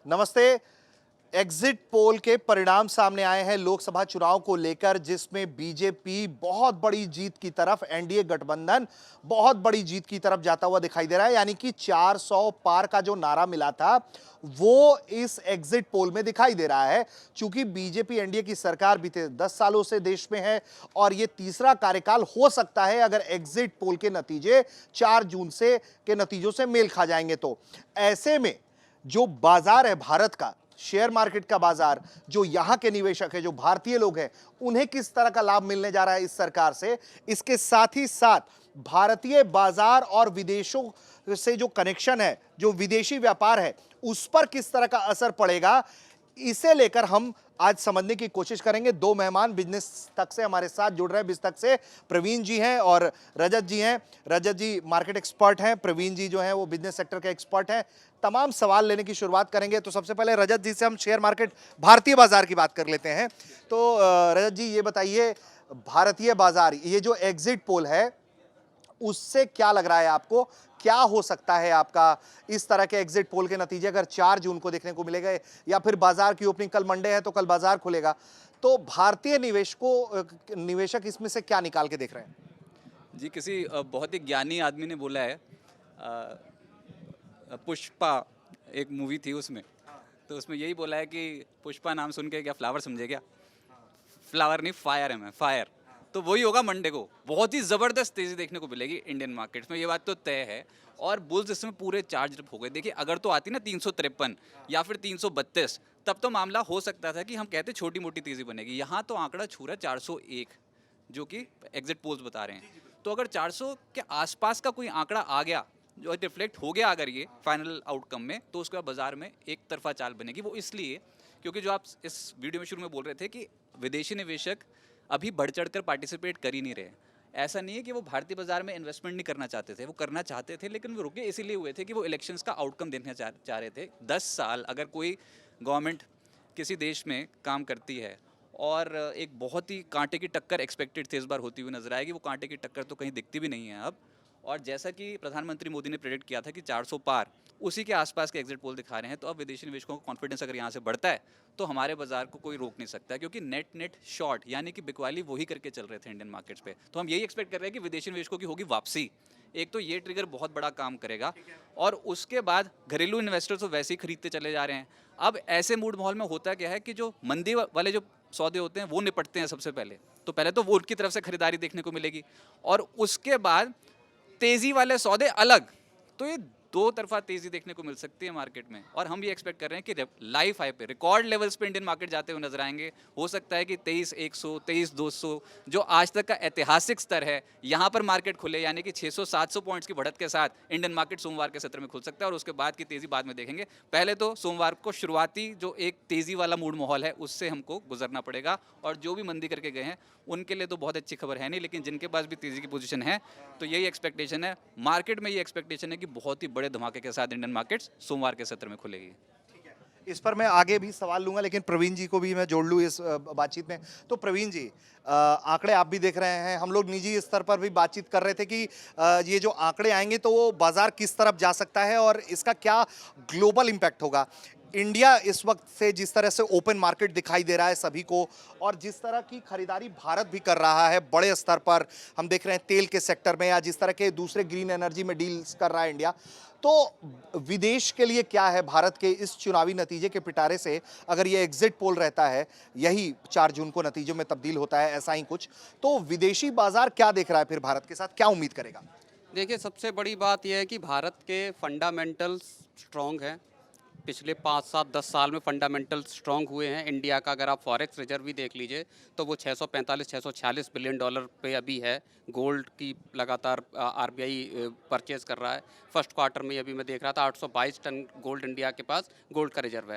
नमस्ते। Exit poll के परिणाम सामने आए हैं लोकसभा चुनाव को लेकर, जिसमें बीजेपी बहुत बड़ी जीत की तरफ, एनडीए गठबंधन बहुत बड़ी जीत की तरफ जाता हुआ दिखाई दे रहा है। यानी कि 400 पार का जो नारा मिला था वो इस एग्जिट पोल में दिखाई दे रहा है। चूंकि बीजेपी एनडीए की सरकार बीते 10 सालों से देश में है और ये तीसरा कार्यकाल हो सकता है अगर एग्जिट पोल के नतीजे 4 जून से के नतीजों से मेल खा जाएंगे तो। ऐसे में जो बाजार है भारत का, शेयर मार्केट का बाजार, जो यहां के निवेशक है, जो भारतीय लोग हैं, उन्हें किस तरह का लाभ मिलने जा रहा है इस सरकार से, इसके साथ ही साथ भारतीय बाजार और विदेशों से जो कनेक्शन है, जो विदेशी व्यापार है, उस पर किस तरह का असर पड़ेगा, इसे लेकर हम आज समझने की कोशिश करेंगे। दो मेहमान बिजनेस तक से हमारे साथ जुड़ रहे हैं। बिजनेस तक से प्रवीण जी हैं और रजत जी हैं। रजत जी मार्केट एक्सपर्ट हैं, प्रवीण जी जो हैं वो बिजनेस सेक्टर के एक्सपर्ट हैं। तमाम सवाल लेने की शुरुआत करेंगे। तो सबसे पहले रजत जी से हम शेयर मार्केट, भारतीय बाजार की बात कर लेते हैं। तो रजत जी ये बताइए, भारतीय बाजार, ये जो एग्जिट पोल है उससे क्या लग रहा है आपको, क्या हो सकता है आपका इस तरह के एग्जिट पोल के नतीजे अगर 4 जून को देखने को मिलेगा, या फिर बाजार की ओपनिंग कल मंडे है तो कल बाजार खुलेगा, तो भारतीय निवेशक इसमें से क्या निकाल के देख रहे हैं? जी, किसी बहुत ही ज्ञानी आदमी ने बोला है, पुष्पा एक मूवी थी उसमें, तो उसमें यही बोला है कि पुष्पा नाम सुन के क्या फ्लावर समझे क्या? फ्लावर नहीं, फायर है, मैं फायर। तो वही होगा मंडे को, बहुत ही ज़बरदस्त तेज़ी देखने को मिलेगी इंडियन मार्केट्स में, ये बात तो तय है। और बुल्स इसमें पूरे चार्ज हो गए। देखिए, अगर तो आती ना 353 या फिर 332, तब तो मामला हो सकता था कि हम कहते छोटी मोटी तेज़ी बनेगी। यहाँ तो आंकड़ा छू रहा है 401, जो कि एग्जिट पोल्स बता रहे हैं। तो अगर 400 के आसपास का कोई आंकड़ा आ गया, जो रिफ्लेक्ट हो गया अगर ये फाइनल आउटकम में, तो उसके बाद बाजार में एक तरफा चाल बनेगी। वो इसलिए क्योंकि जो आप इस वीडियो में शुरू में बोल रहे थे कि विदेशी निवेशक अभी बढ़ चढ़ कर पार्टिसिपेट कर ही नहीं रहे। ऐसा नहीं है कि वो भारतीय बाजार में इन्वेस्टमेंट नहीं करना चाहते थे, वो करना चाहते थे, लेकिन वो रुके इसीलिए हुए थे कि वो इलेक्शंस का आउटकम देखना चाह रहे थे। 10 साल अगर कोई गवर्नमेंट किसी देश में काम करती है और एक बहुत ही कांटे की टक्कर एक्सपेक्टेड थे, इस बार होती हुई नजर आएगी। वो कांटे की टक्कर तो कहीं दिखती भी नहीं है अब। और जैसा कि प्रधानमंत्री मोदी ने प्रेडिक्ट किया था कि 400 पार, उसी के आसपास के एग्जिट पोल दिखा रहे हैं। तो अब विदेशी निवेशकों का कॉन्फिडेंस अगर यहाँ से बढ़ता है तो हमारे बाजार को कोई रोक नहीं सकता, क्योंकि नेट शॉर्ट यानी कि बिकवाली वही करके चल रहे थे इंडियन मार्केट्स पे। तो हम यही एक्सपेक्ट कर रहे हैं कि विदेशी निवेशकों की होगी वापसी। एक तो ये ट्रिगर बहुत बड़ा काम करेगा, और उसके बाद घरेलू इन्वेस्टर्स तो वैसे ही खरीदते चले जा रहे हैं। अब ऐसे मूड माहौल में होता क्या है कि जो मंदी वाले जो सौदे होते हैं वो निपटते हैं सबसे पहले, तो पहले तो वो उनकी तरफ से खरीदारी देखने को मिलेगी, और उसके बाद तेजी वाले सौदे अलग। तो ये दो तरफा तेजी देखने को मिल सकती है मार्केट में, और हम ये एक्सपेक्ट कर रहे हैं कि लाइफ हाई पे, रिकॉर्ड लेवल्स पे इंडियन मार्केट जाते हुए नजर आएंगे। हो सकता है कि 23,100, 23,200 जो आज तक का ऐतिहासिक स्तर है, यहाँ पर मार्केट खुले, यानी कि 600-700 पॉइंट्स की बढ़त के साथ इंडियन मार्केट सोमवार के सत्र में खुल सकता है, और उसके बाद की तेजी बाद में देखेंगे। पहले तो सोमवार को शुरुआती जो एक तेजी वाला मूड माहौल है उससे हमको गुजरना पड़ेगा, और जो भी मंदी करके गए हैं उनके लिए तो बहुत अच्छी खबर है नहीं, लेकिन जिनके पास भी तेजी की पोजीशन है तो यही एक्सपेक्टेशन है मार्केट में, ये एक्सपेक्टेशन है कि बहुत ही बड़े धमाके के साथ इंडियन मार्केट्स सोमवार के सत्र में खुलेगी। इस पर मैं आगे भी सवाल लूंगा, लेकिन प्रवीण जी को भी मैं जोड़ लूँ इस बातचीत में। तो प्रवीण जी, आंकड़े आप भी देख रहे हैं, हम लोग निजी स्तर पर भी बातचीत कर रहे थे कि ये जो आंकड़े आएंगे तो वो बाजार किस तरफ जा सकता है और इसका क्या ग्लोबल इम्पैक्ट होगा। इंडिया इस वक्त से जिस तरह से ओपन मार्केट दिखाई दे रहा है सभी को, और जिस तरह की खरीदारी भारत भी कर रहा है बड़े स्तर पर, हम देख रहे हैं तेल के सेक्टर में, या जिस तरह के दूसरे ग्रीन एनर्जी में डील्स कर रहा है इंडिया, तो विदेश के लिए क्या है भारत के इस चुनावी नतीजे के पिटारे से, अगर ये एग्जिट पोल रहता है, यही 4 जून को नतीजों में तब्दील होता है, ऐसा ही कुछ, तो विदेशी बाजार क्या देख रहा है फिर भारत के साथ, क्या उम्मीद करेगा? देखिए, सबसे बड़ी बात यह है कि भारत के फंडामेंटल्स स्ट्रॉन्ग हैं। पिछले 5, 7, 10 साल में फंडामेंटल्स स्ट्रॉन्ग हुए हैं। इंडिया का अगर आप फॉरेक्स रिजर्व भी देख लीजिए तो वो 645-646 बिलियन डॉलर पे अभी है। गोल्ड की लगातार आरबीआई परचेज कर रहा है। फर्स्ट क्वार्टर में अभी मैं देख रहा था 822 टन गोल्ड इंडिया के पास गोल्ड का रिजर्व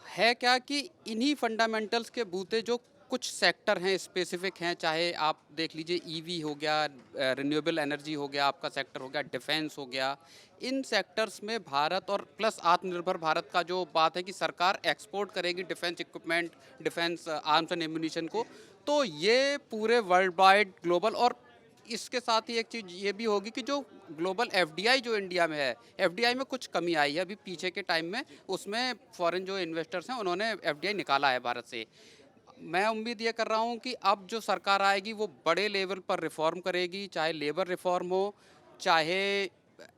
है क्या कि इन्हीं फंडामेंटल्स के बूते जो कुछ सेक्टर हैं, स्पेसिफिक हैं, चाहे आप देख लीजिए ईवी हो गया, रिन्यूएबल एनर्जी हो गया, आपका सेक्टर हो गया, डिफेंस हो गया, इन सेक्टर्स में भारत और प्लस आत्मनिर्भर भारत का जो बात है कि सरकार एक्सपोर्ट करेगी defence equipment, defence arms and ammunition को, तो ये पूरे वर्ल्ड वाइड ग्लोबल, और इसके साथ ही एक चीज़ ये भी होगी कि जो ग्लोबल एफडीआई जो इंडिया में है, एफडीआई में कुछ कमी आई है अभी पीछे के टाइम में, उसमें फॉरेन जो इन्वेस्टर्स हैं उन्होंने एफडीआई निकाला है भारत से। मैं उम्मीद ये कर रहा हूँ कि अब जो सरकार आएगी वो बड़े लेवल पर रिफॉर्म करेगी, चाहे लेबर रिफॉर्म हो, चाहे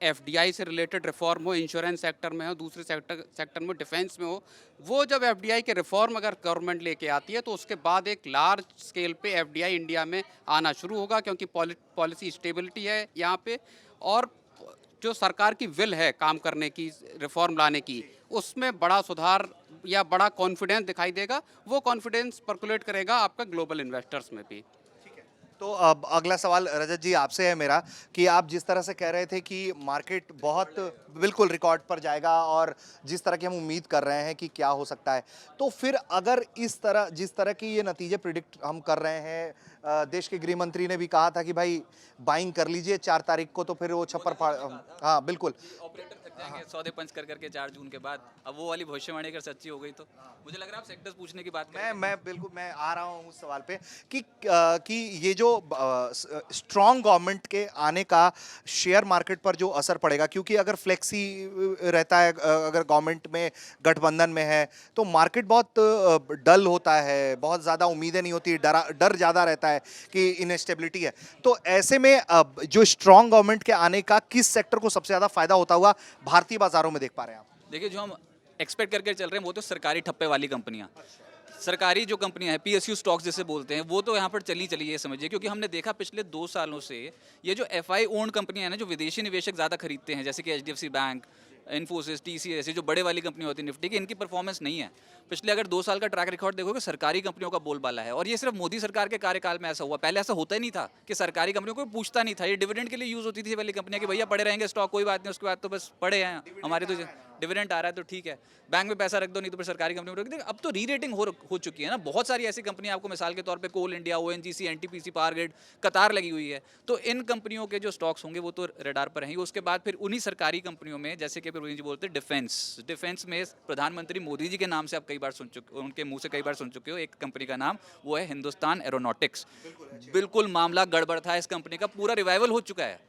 एफडीआई से रिलेटेड रिफॉर्म हो, इंश्योरेंस सेक्टर में हो, दूसरे सेक्टर में, डिफेंस में हो। वो जब एफडीआई के रिफॉर्म अगर गवर्नमेंट लेके आती है तो उसके बाद एक लार्ज स्केल पे एफडीआई इंडिया में आना शुरू होगा, क्योंकि पॉलिसी स्टेबिलिटी है यहाँ पे, और जो सरकार की विल है काम करने की, रिफॉर्म लाने की, उसमें बड़ा सुधार या बड़ा कॉन्फिडेंस दिखाई देगा। वो कॉन्फिडेंस पर्कुलेट करेगा आपका ग्लोबल इन्वेस्टर्स में भी। तो अब अगला सवाल रजत जी आपसे है मेरा, कि आप जिस तरह से कह रहे थे कि मार्केट बहुत बिल्कुल रिकॉर्ड पर जाएगा और जिस तरह की हम उम्मीद कर रहे हैं कि क्या हो सकता है, तो फिर अगर इस तरह जिस तरह की ये नतीजे प्रिडिक्ट हम कर रहे हैं, देश के गृह मंत्री ने भी कहा था कि भाई बाइंग कर लीजिए 4 तारीख को, तो फिर वो छप्पर फाड़, हाँ बिल्कुल, ऑपरेटर थक जाएंगे सौदे पंच कर करके 4 जून के बाद। अब वो वाली भविष्यवाणी अगर सच्ची हो गई तो मुझे लग रहा है आप सेक्टर्स पूछने की बात कर रहे हैं। मैं बिल्कुल मैं आ रहा हूँ उस सवाल पे कि ये जो स्ट्रॉन्ग गवर्नमेंट के आने का शेयर मार्केट पर जो असर पड़ेगा, क्योंकि अगर फ्लेक्सी रहता है, अगर गवर्नमेंट में गठबंधन में है तो मार्केट बहुत डल होता है, बहुत ज़्यादा उम्मीदें नहीं होती, डर ज़्यादा रहता है कि इनस्टेबिलिटी है। तो ऐसे में जो स्ट्रॉन्ग गवर्नमेंट के आने का किस सेक्टर को सबसे ज़्यादा फायदा होता हुआ भारतीय बाजारों में देख पा रहे हैं आप? देखिए, जो हम एक्सपेक्ट करके चल रहे हैं वो तो सरकारी ठप्पे वाली कंपनियां, सरकारी जो कंपनियां हैं, पीएसयू स्टॉक्स जिसे बोलते हैं, वो तो यहाँ पर चली ये समझिए। क्योंकि हमने देखा पिछले 2 सालों से ये जो एफआई ओन्ड कंपनियां हैं ना, जो विदेशी निवेशक ज़्यादा खरीदते हैं, जैसे कि एचडीएफसी बैंक, इन्फोसिस, टीसीएस, जो बड़े वाली कंपनी होती है निफ्टी की, इनकी परफॉर्मेंस नहीं है। पिछले अगर 2 साल का ट्रैक रिकॉर्ड देखोगे, सरकारी कंपनियों का बोलबाला है। और ये सिर्फ मोदी सरकार के कार्यकाल में ऐसा हुआ, पहले ऐसा होता ही नहीं था कि सरकारी कंपनियों को पूछता नहीं था। ये डिविडेंड के लिए यूज होती थी वाली कंपनियां कि भैया पड़े रहेंगे स्टॉक, कोई बात नहीं, उसके बाद तो बस पड़े हैं हमारे, तो डिविडेंड आ रहा है तो ठीक है, बैंक में पैसा रख दो, नहीं तो फिर सरकारी कंपनी में रख दो। अब तो री रेटिंग हो चुकी है ना, बहुत सारी ऐसी कंपनियां, आपको मिसाल के तौर पे Coal India, ONGC, NTPC, power grid, कतार लगी हुई है। तो इन कंपनियों के जो स्टॉक्स होंगे वो तो रडार पर हैं। उसके बाद फिर उन्हीं सरकारी कंपनियों में, जैसे कि प्रवीण जी बोलते हैं डिफेंस में प्रधानमंत्री मोदी जी के नाम से आप कई बार सुन चुके, उनके मुंह से कई बार सुन चुके हो। एक कंपनी का नाम वो है हिंदुस्तान एरोनॉटिक्स। बिल्कुल मामला गड़बड़ था इस कंपनी का, पूरा रिवाइवल हो चुका है।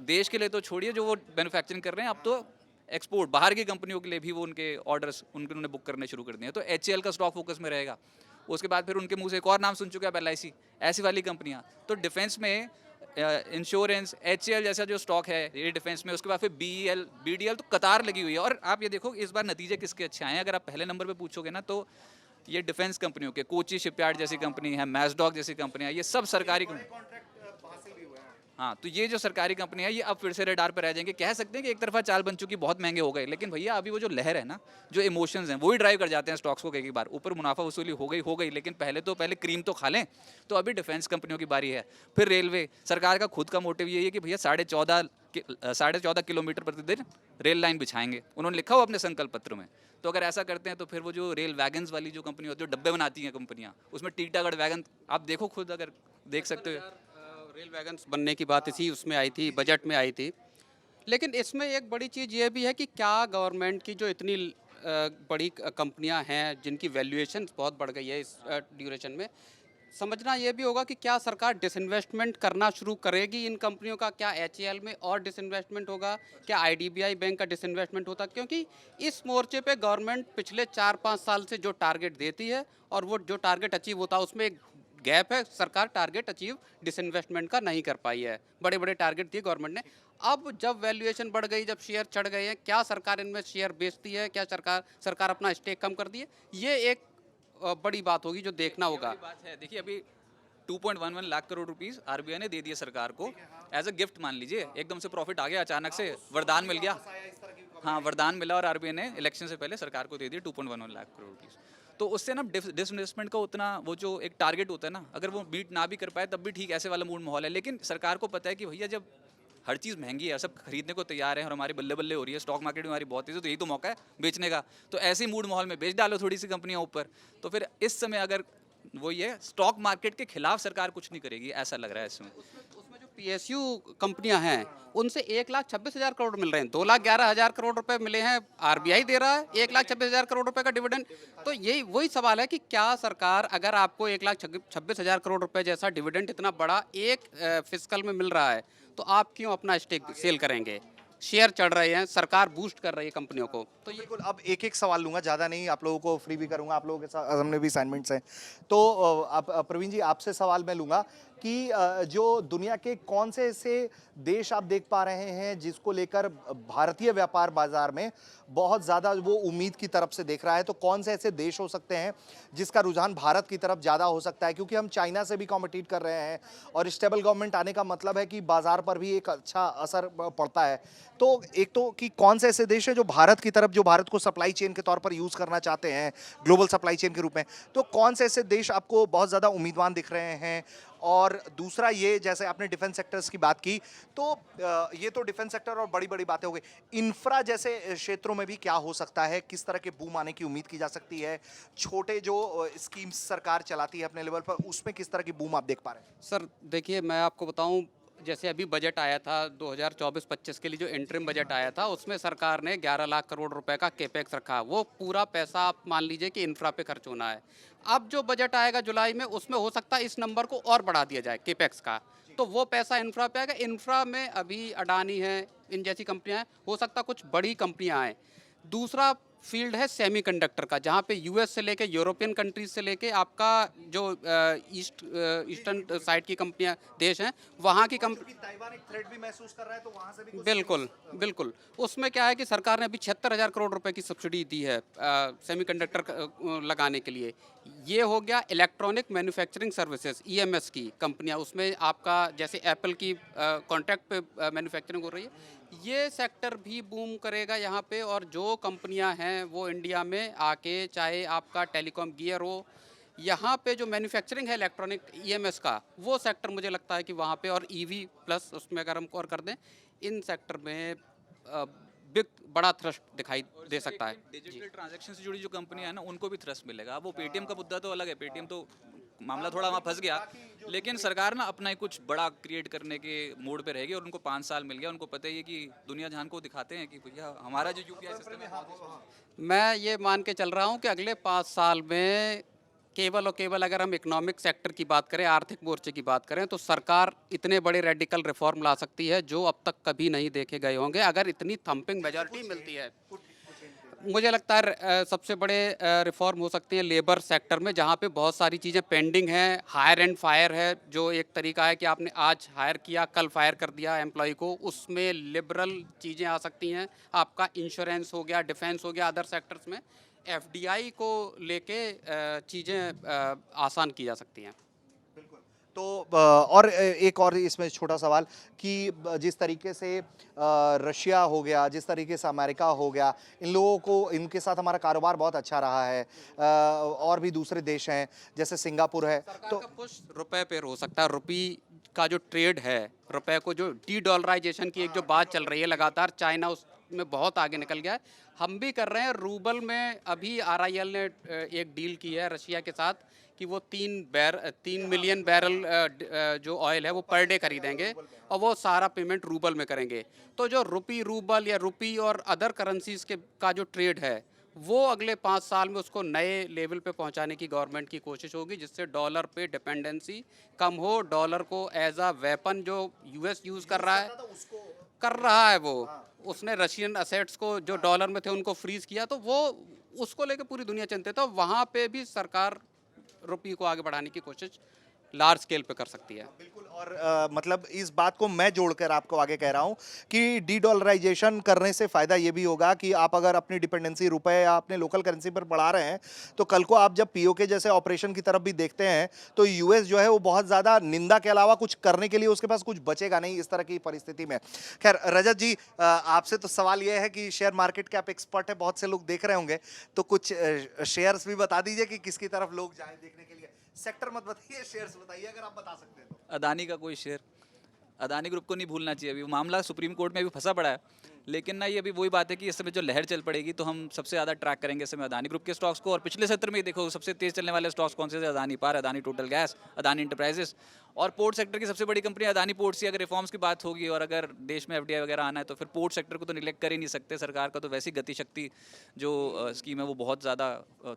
देश के लिए तो छोड़िए, जो वो मैन्युफैक्चरिंग कर रहे हैं, अब तो एक्सपोर्ट बाहर की कंपनियों के लिए भी वो उनके ऑर्डर्स उन्होंने बुक करने शुरू कर दिए हैं। तो एचएएल का स्टॉक फोकस में रहेगा। उसके बाद फिर उनके मुंह से एक और नाम सुन चुके हैं, एलआईसी, ऐसी वाली कंपनियां। तो डिफेंस में इंश्योरेंस, एचएएल जैसा जो स्टॉक है ये डिफेंस में। उसके बाद फिर बीईएल, बीडीएल, तो कतार लगी हुई है। और आप ये देखो इस बार नतीजे किसके अच्छे आए हैं। अगर आप पहले नंबर पे पूछोगे ना, तो ये डिफेंस कंपनियों के, कोची शिपयार्ड जैसी कंपनी है, मैसडॉक जैसी कंपनियां, ये सब सरकारी कंपनी। हाँ, तो ये जो सरकारी कंपनी है ये अब फिर से रडार पर रह जाएंगे। कह सकते हैं कि एक तरफा चाल बन चुकी, बहुत महंगे हो गए, लेकिन भैया अभी वो जो लहर है ना, जो इमोशंस हैं, वही ड्राइव कर जाते हैं स्टॉक्स को। कई बार ऊपर मुनाफा वसूली हो गई, लेकिन पहले क्रीम तो खा लें। तो अभी डिफेंस कंपनियों की बारी है। फिर रेलवे, सरकार का खुद का मोटिव ये है कि भैया 14.5 किलोमीटर प्रतिदिन रेल लाइन बिछाएंगे, उन्होंने लिखा हुआ अपने संकल्प पत्र में। तो अगर ऐसा करते हैं तो फिर वो जो रेल वैगन्स वाली जो कंपनी होती है, जो डब्बे बनाती हैं कंपनियां, उसमें टीटागढ़ वैगन आप देखो खुद, अगर देख सकते हो। रेल वैगन्स बनने की बात इसी उसमें आई थी, बजट में आई थी। लेकिन इसमें एक बड़ी चीज़ ये भी है कि क्या गवर्नमेंट की जो इतनी बड़ी कंपनियां हैं जिनकी वैल्यूएशन बहुत बढ़ गई है इस ड्यूरेशन में, समझना ये भी होगा कि क्या सरकार डिसइन्वेस्टमेंट करना शुरू करेगी इन कंपनियों का। क्या एचएएल में और डिसइन्वेस्टमेंट होगा, क्या आईडीबीआई बैंक का डिसइन्वेस्टमेंट होता, क्योंकि इस मोर्चे पे गवर्नमेंट पिछले 4-5 साल से जो टारगेट देती है और वो जो टारगेट अचीव होता है उसमें एक गैप है। सरकार टारगेट अचीव डिसइन्वेस्टमेंट का नहीं कर पाई है। बड़े बड़े टारगेट दिए गवर्नमेंट ने। अब जब वैल्यूएशन बढ़ गई, जब शेयर चढ़ गए हैं, क्या सरकार इनमें शेयर बेचती है, क्या सरकार अपना स्टेक कम कर दी है, ये एक बड़ी बात होगी जो देखना होगा। बात है, देखिए अभी 2.11 लाख करोड़ रुपीस आरबीआई ने दे दिए सरकार को एज अ गिफ्ट, मान लीजिए। एकदम से प्रॉफिट आ गया, अचानक से वरदान मिल गया। हाँ, वरदान मिला और आरबीआई ने इलेक्शन से पहले सरकार को दे दिए 2.11 लाख करोड़ रुपीस। तो उससे ना डिसइन्वेस्टमेंट का उतना, वो जो एक टारगेट होता है ना, अगर वो मीट ना भी कर पाए तब भी ठीक, ऐसे वाला मूड माहौल है। लेकिन सरकार को पता है कि भैया जब हर चीज़ महंगी है, सब खरीदने को तैयार है और हमारी बल्ले बल्ले हो रही है, स्टॉक मार्केट में हमारी बहुत तेज़ है, तो यही तो मौका है बेचने का। तो ऐसे ही मूड माहौल में बेच डालो थोड़ी सी कंपनियां ऊपर। तो फिर इस समय अगर वो ये स्टॉक मार्केट के खिलाफ सरकार कुछ नहीं करेगी, ऐसा लग रहा है इसमें। उसमें जो पीएसयू कंपनियां हैं उनसे 1,26,000 करोड़ मिल रहे हैं, 2,11,000 करोड़ रुपए मिले हैं, आरबीआई दे रहा है 1,26,000 करोड़ रुपए का डिविडेंड। तो यही वही सवाल है कि क्या सरकार, अगर आपको 1,26,000 करोड़ रुपए जैसा डिविडेंड इतना बड़ा एक फिस्कल में मिल रहा है, तो आप क्यों अपना स्टेक सेल करेंगे? शेयर चढ़ रहे हैं, सरकार बूस्ट कर रही है कंपनियों को, तो ये बिल्कुल। अब एक एक सवाल लूंगा, ज्यादा नहीं, आप लोगों को फ्री भी करूंगा, आप लोगों के साथ हमने भी असाइनमेंट्स हैं। तो आप प्रवीण जी, आपसे सवाल मैं लूंगा कि जो दुनिया के कौन से ऐसे देश आप देख पा रहे हैं जिसको लेकर भारतीय व्यापार बाजार में बहुत ज्यादा वो उम्मीद की तरफ से देख रहा है, तो कौन से ऐसे देश हो सकते हैं जिसका रुझान भारत की तरफ ज्यादा हो सकता है? क्योंकि हम चाइना से भी कॉम्पिटिट कर रहे हैं और स्टेबल गवर्नमेंट आने का मतलब है कि बाजार पर भी एक अच्छा असर पड़ता है। तो एक तो कि कौन से ऐसे देश हैं जो भारत की तरफ, जो भारत को सप्लाई चेन के तौर पर यूज करना चाहते हैं, ग्लोबल सप्लाई चेन के रूप में, तो कौन से ऐसे देश आपको बहुत ज्यादा उम्मीदवान दिख रहे हैं? और दूसरा ये, जैसे आपने डिफेंस सेक्टर्स की बात की, तो ये तो डिफेंस सेक्टर और बड़ी बड़ी बातें हो गई। इंफ्रा जैसे क्षेत्रों में भी क्या हो सकता है? किस तरह के बूम आने की उम्मीद की जा सकती है? छोटे जो स्कीम्स सरकार चलाती है अपने लेवल पर, उसमें किस तरह की बूम आप देख पा रहे हैं? सर देखिए, मैं आपको बताऊं, जैसे अभी बजट आया था 2024-25 के लिए, जो इंटरिम बजट आया था, उसमें सरकार ने 11 लाख करोड़ रुपए का केपेक्स रखा। वो पूरा पैसा आप मान लीजिए कि इंफ्रा पे खर्च होना है। अब जो बजट आएगा जुलाई में, उसमें हो सकता है इस नंबर को और बढ़ा दिया जाए केपेक्स का, तो वो पैसा इंफ्रा पे आएगा। इंफ्रा में अभी अडानी है, इन जैसी कंपनियां हैं, हो सकता कुछ बड़ी कंपनियां आएँ। दूसरा फील्ड है सेमीकंडक्टर का, जहाँ पे यूएस से लेके यूरोपियन कंट्रीज से लेके आपका जो ईस्टर्न साइड की कंपनियां देश हैं, वहाँ की क्योंकि ताइवान एक थ्रेट भी महसूस कर रहा है, तो वहां से भी कुछ बिल्कुल बिल्कुल। उसमें क्या है कि सरकार ने अभी 76,000 करोड़ रुपए की सब्सिडी दी है सेमीकंडक्टर लगाने के लिए। ये हो गया इलेक्ट्रॉनिक मैन्युफैक्चरिंग सर्विसेज, ईएमएस की कंपनियां, उसमें आपका जैसे एप्पल की कॉन्ट्रैक्ट पे मैन्युफैक्चरिंग हो रही है, ये सेक्टर भी बूम करेगा यहाँ पे। और जो कंपनियां हैं वो इंडिया में आके, चाहे आपका टेलीकॉम गियर हो, यहाँ पे जो मैन्युफैक्चरिंग है इलेक्ट्रॉनिक ईएमएस का, वो सेक्टर मुझे लगता है कि वहाँ पे, और ईवी प्लस उसमें अगर हम और कर दें, इन सेक्टर में बिग बड़ा थ्रस्ट दिखाई दे सकता है। डिजिटल ट्रांजैक्शन से जुड़ी जो कंपनियां हैं ना, उनको भी थ्रस्ट मिलेगा। अब वो पेटीएम का मुद्दा तो अलग है, पेटीएम तो मामला थोड़ा वहाँ फंस गया, लेकिन सरकार ना अपना ही कुछ बड़ा क्रिएट करने के मोड पे रहेगी। और उनको 5 साल मिल गया, उनको पता ही है कि दुनिया जहान को दिखाते हैं कि भैया हमारा जो यूपीआई सिस्टम है बहुत ही मैं ये मान के चल रहा हूँ कि अगले 5 साल में केवल और केवल, अगर हम इकोनॉमिक सेक्टर की बात करें, आर्थिक मोर्चे की बात करें, तो सरकार इतने बड़े रेडिकल रिफॉर्म ला सकती है जो अब तक कभी नहीं देखे गए होंगे, अगर इतनी थंपिंग मेजॉरिटी मिलती है। मुझे लगता है सबसे बड़े रिफॉर्म हो सकते हैं लेबर सेक्टर में, जहाँ पे बहुत सारी चीज़ें पेंडिंग हैं। हायर एंड फायर है, जो एक तरीका है कि आपने आज हायर किया, कल फायर कर दिया एम्प्लॉय को, उसमें लिबरल चीज़ें आ सकती हैं। आपका इंश्योरेंस हो गया, डिफेंस हो गया, अदर सेक्टर्स में एफडीआई को लेके चीज़ें आसान की जा सकती हैं। बिल्कुल। तो और एक और इसमें छोटा सवाल कि जिस तरीके से रशिया हो गया, जिस तरीके से अमेरिका हो गया, इन लोगों को, इनके साथ हमारा कारोबार बहुत अच्छा रहा है। और भी दूसरे देश हैं जैसे सिंगापुर है, तो पुश रुपए पे हो सकता है। रुपी का जो ट्रेड है, रुपए को जो डी डॉलराइजेशन की एक जो बात चल रही है लगातार, चाइना उसमें बहुत आगे निकल गया है, हम भी कर रहे हैं। रूबल में अभी आरआईएल ने एक डील की है रशिया के साथ कि वो 3 मिलियन बैरल जो ऑयल है वो पर डे खरीदेंगे, और वो सारा पेमेंट रूबल में करेंगे। तो जो रुपी रूबल या रुपी और अदर करेंसीज के का जो ट्रेड है, वो अगले 5 साल में उसको नए लेवल पे पहुंचाने की गवर्नमेंट की कोशिश होगी, जिससे डॉलर पे डिपेंडेंसी कम हो। डॉलर को एज अ वेपन जो यूएस यूज़ कर रहा है वो, उसने रशियन असेट्स को जो डॉलर में थे उनको फ्रीज किया, तो वो उसको लेके पूरी दुनिया चिंतित है। तो वहाँ पे भी सरकार रुपये को आगे बढ़ाने की कोशिश लार्ज स्केल पे कर सकती है। बिल्कुल। और मतलब इस बात को मैं जोड़कर आपको आगे कह रहा हूं कि डी डॉलराइजेशन करने से फायदा ये भी होगा कि आप अगर अपनी डिपेंडेंसी रुपए या अपने लोकल करेंसी पर बढ़ा रहे हैं, तो कल को आप जब पीओके जैसे ऑपरेशन की तरफ भी देखते हैं, तो यूएस जो है वो बहुत ज्यादा निंदा के अलावा कुछ करने के लिए उसके पास कुछ बचेगा नहीं इस तरह की परिस्थिति में। खैर रजत जी, आपसे तो सवाल यह है कि शेयर मार्केट के आप एक्सपर्ट है, बहुत से लोग देख रहे होंगे, तो कुछ शेयर्स भी बता दीजिए कि किसकी तरफ लोग जाए देखने के लिए। सेक्टर मत बताइए, शेयर्स बताइए अगर आप बता सकते हैं तो। अदानी का कोई शेयर, अदानी ग्रुप को नहीं भूलना चाहिए। अभी वो मामला सुप्रीम कोर्ट में भी फंसा पड़ा है, लेकिन ना ये अभी वही बात है कि इस समय जो लहर चल पड़ेगी तो हम सबसे ज़्यादा ट्रैक करेंगे इस समय अदानी ग्रुप के स्टॉक्स को। और पिछले सत्र में ही देखो सबसे तेज चलने वाले स्टॉक्स कौन से थे? Adani power, Adani total gas, Adani enterprises. और पोर्ट सेक्टर की सबसे बड़ी कंपनी अदानी पोर्ट्स की अगर रिफॉर्म्स की बात होगी और अगर देश में एफडीआई वगैरह आना है तो फिर पोर्ट सेक्टर को तो निगलेक्ट कर ही नहीं सकते। सरकार का तो वैसी गति शक्ति जो स्कीम है वो बहुत ज़्यादा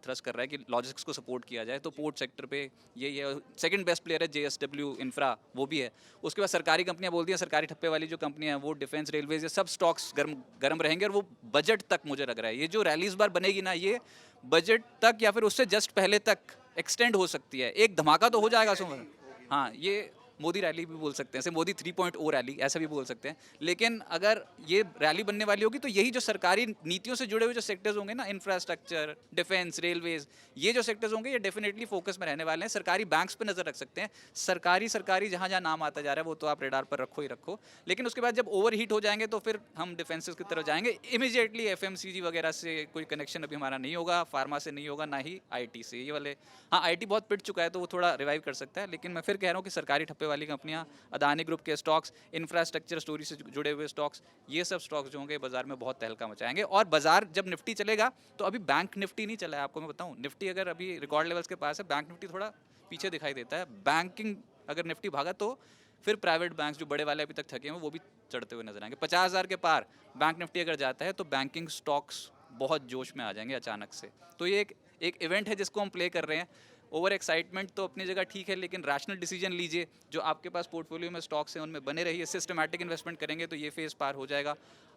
थ्रस्ट कर रहा है कि लॉजिस्टिक्स को सपोर्ट किया जाए, तो पोर्ट सेक्टर पे यही है। सेकंड बेस्ट प्लेयर है जेएसडब्ल्यू इंफ्रा, वो भी है। उसके बाद सरकारी कंपनियां बोलती हैं, सरकारी ठप्पे वाली जो कंपनियां हैं वो डिफेंस, रेलवेज, ये सब स्टॉक्स गर्म रहेंगे और वो बजट तक मुझे लग रहा है ये जो रैली इस बार बनेगी ना ये बजट तक या फिर उससे जस्ट पहले तक एक्सटेंड हो सकती है। एक धमाका तो हो जाएगा सुबह। हाँ, ये मोदी रैली भी बोल सकते हैं, ऐसे मोदी 3.0 रैली ऐसा भी बोल सकते हैं। लेकिन अगर ये रैली बनने वाली होगी तो यही जो सरकारी नीतियों से जुड़े हुए जो सेक्टर्स होंगे ना, इंफ्रास्ट्रक्चर, डिफेंस, रेलवेज, ये जो सेक्टर्स होंगे ये डेफिनेटली फोकस में रहने वाले हैं। सरकारी बैंक्स पर नजर रख सकते हैं। सरकारी जहाँ जहाँ नाम आता जा रहा है वो तो आप रेडार पर रखो ही रखो। लेकिन उसके बाद जब ओवर हीट हो जाएंगे तो फिर हम डिफेंसेस की तरफ जाएंगे। इमीडिएटली एफएमसीजी वगैरह से कोई कनेक्शन अभी हमारा नहीं होगा, फार्मा से नहीं होगा, ना ही आईटी से। ये वाले, हाँ आईटी बहुत पिट चुका है तो वो थोड़ा रिवाइव कर सकता है। लेकिन मैं फिर कह रहा हूँ कि सरकारी ठप्पे वाली कंपनियां, अदानी ग्रुप के स्टॉक्स, इंफ्रास्ट्रक्चर स्टोरी से जुड़े हुए स्टॉक्स, ये सब स्टॉक्स जो होंगे बाजार में बहुत तहलका मचाएंगे। और बाजार जब निफ्टी चलेगा तो अभी बैंक निफ्टी नहीं चला है, आपको मैं बताऊं। निफ्टी अगर अभी रिकॉर्ड लेवल्स के पास है, बैंक निफ्टी थोड़ा पीछे दिखाई देता है। बैंकिंग अगर निफ्टी भागा तो फिर प्राइवेट बैंक्स जो बड़े वाले अभी तक थके हैं वो भी चढ़ते हुए नजर आएंगे। 50,000 के पार बैंक निफ्टी अगर जाता है तो बैंकिंग स्टॉक्स बहुत जोश में आ जाएंगे अचानक से। तो ये एक इवेंट है जिसको हम प्ले कर रहे हैं। ओवर एक्साइटमेंट तो अपनी जगह ठीक है, लेकिन रैशनल डिसीजन लीजिए। जो आपके पास पोर्टफोलियो में स्टॉक्स हैं उनमें बने रहिए। सिस्टमैटिक इन्वेस्टमेंट करेंगे तो ये फेज पार हो जाएगा।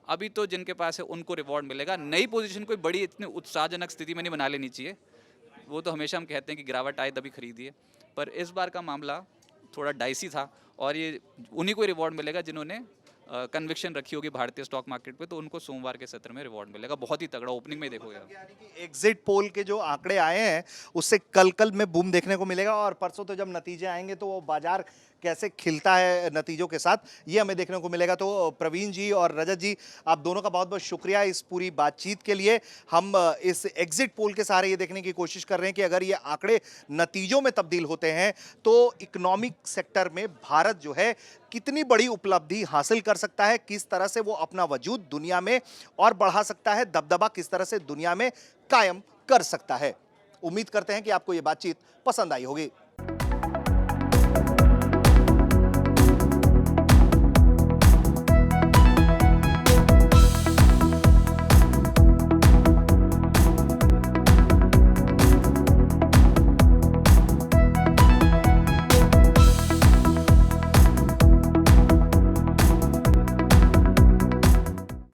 अभी तो जिनके पास है उनको रिवॉर्ड मिलेगा। नई पोजीशन कोई बड़ी इतनी उत्साहजनक स्थिति में नहीं बना लेनी चाहिए। वो तो हमेशा हम कहते हैं कि गिरावट आए तभी खरीदिए, पर इस बार का मामला थोड़ा डाइसी था और ये उन्हीं को रिवॉर्ड मिलेगा जिन्होंने कन्विक्शन रखी होगी भारतीय स्टॉक मार्केट पे। तो उनको सोमवार के सत्र में रिवॉर्ड मिलेगा, बहुत ही तगड़ा। ओपनिंग में ही देखोगे आप। यानी कि एग्जिट पोल के जो आंकड़े आए हैं उससे कल में बूम देखने को मिलेगा और परसों तो जब नतीजे आएंगे तो वो बाजार कैसे खिलता है नतीजों के साथ ये हमें देखने को मिलेगा। तो प्रवीण जी और रजत जी, आप दोनों का बहुत बहुत शुक्रिया इस पूरी बातचीत के लिए। हम इस एग्जिट पोल के सहारे ये देखने की कोशिश कर रहे हैं कि अगर ये आंकड़े नतीजों में तब्दील होते हैं तो इकोनॉमिक सेक्टर में भारत जो है कितनी बड़ी उपलब्धि हासिल कर सकता है, किस तरह से वो अपना वजूद दुनिया में और बढ़ा सकता है, दबदबा किस तरह से दुनिया में कायम कर सकता है। उम्मीद करते हैं कि आपको ये बातचीत पसंद आई होगी।